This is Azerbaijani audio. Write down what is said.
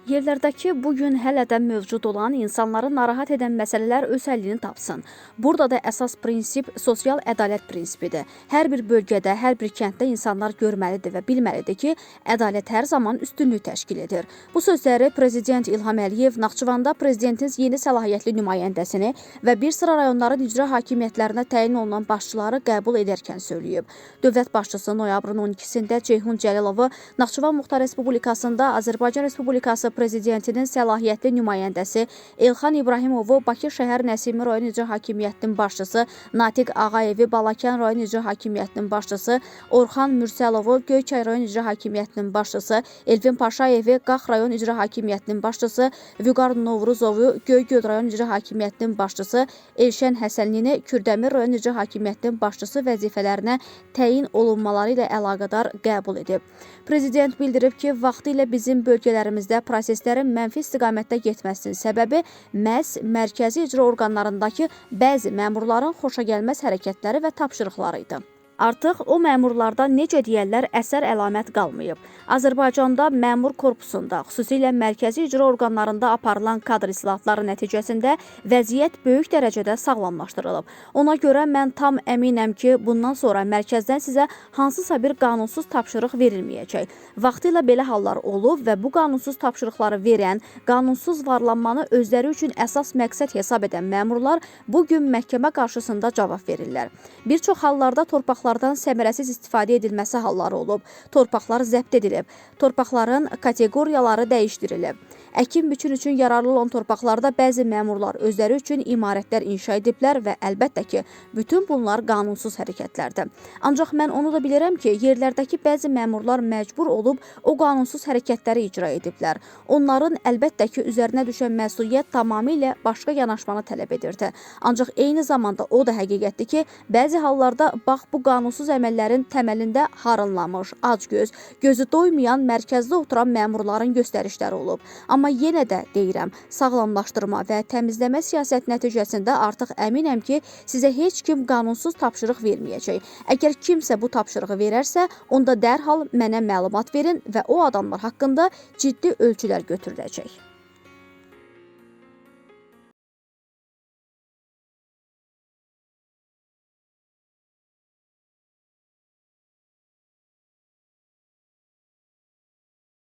Yerlərdəki bugün hələ də mövcud olan insanları narahat edən məsələlər öz həllini tapsın. Burada da əsas prinsip sosial ədalət prinsipidir. Hər bir bölgədə, hər bir kənddə insanlar görməlidir və bilməlidir ki, ədalət hər zaman üstünlük təşkil edir. Bu sözləri Prezident İlham Əliyev Naxçıvanda prezidentin yeni səlahiyyətli nümayəndəsini və bir sıra rayonların icra hakimiyyətlərinə təyin olunan başçıları qəbul edərkən söyləyib. Dövlət başçısı noyabrın 12-sində Ceyhun Cəlilovu Naxçıvan Muxtar Respublikasında Azərbaycan Respublikası Prezidentinin səlahiyyətli nümayəndəsi Elxan İbrahimovu Bakı şəhər Nəsimi rayon icra hakimiyyətinin başçısı Natiq Ağayevi Balakən rayon icra hakimiyyətinin başçısı Orxan Mürsəlovu Göyçay rayon icra hakimiyyətinin başçısı Elvin Paşayevi Qax rayon icra hakimiyyətinin başçısı Vüqar Novruzovu Göygöl rayon icra hakimiyyətinin başçısı Elşən Həsənlini Kürdəmir rayon icra hakimiyyətinin başçısı vəzifələrinə təyin olunmaları ilə əlaqədar qəbul edib. Prezident bildirib ki, vaxtilə bizim bölgələrimizdə proseslərin mənfi istiqamətdə getməsinin səbəbi məhz mərkəzi icra orqanlarındakı bəzi məmurların xoşagəlməz hərəkətləri və tapşırıqları idi. Artıq o məmurlarda necə deyərlər əsər əlamət qalmayıb. Azərbaycanda məmur korpusunda, xüsusilə mərkəzi icra orqanlarında aparılan kadr islahatları nəticəsində vəziyyət böyük dərəcədə sağlamlaşdırılıb. Ona görə mən tam əminəm ki, bundan sonra mərkəzdən sizə hansısa bir qanunsuz tapşırıq verilməyəcək. Vaxtilə belə hallar olub və bu qanunsuz tapşırıqları verən, qanunsuz varlanmanı özləri üçün əsas məqsəd hesab edən məmurlar bugün məhkəmə qarşısında cavab verirlər. Bir çox hallarda torpaqlardan səmərəsiz istifadə edilməsi halları olub, torpaqlar zəbt edilib, torpaqların kateqoriyaları dəyişdirilib. Əkin-biçin üçün yararlı olan torpaqlarda bəzi məmurlar özləri üçün imarətlər inşa ediblər və əlbəttə ki, bütün bunlar qanunsuz hərəkətlərdir. Ancaq mən onu da bilirəm ki, yerlərdəki bəzi məmurlar məcbur olub o qanunsuz hərəkətləri icra ediblər. Onların əlbəttə ki, üzərinə düşən məsuliyyət tamamilə başqa yanaşmanı tələb edirdi. Ancaq eyni zamanda o da həqiqətdir ki, bəzi hallarda bax bu qanunsuz əməllərin təməlində harınlamış, acgöz, gözü doymayan, mərkəzdə oturan məmurların göstərişləri olub. Amma yenə də deyirəm, sağlamlaşdırma və təmizləmə siyasət nəticəsində artıq əminəm ki, sizə heç kim qanunsuz tapşırıq verməyəcək. Əgər kimsə bu tapşırığı verərsə, onda dərhal mənə məlumat verin və o adamlar haqqında ciddi ölçülər götürüləcək.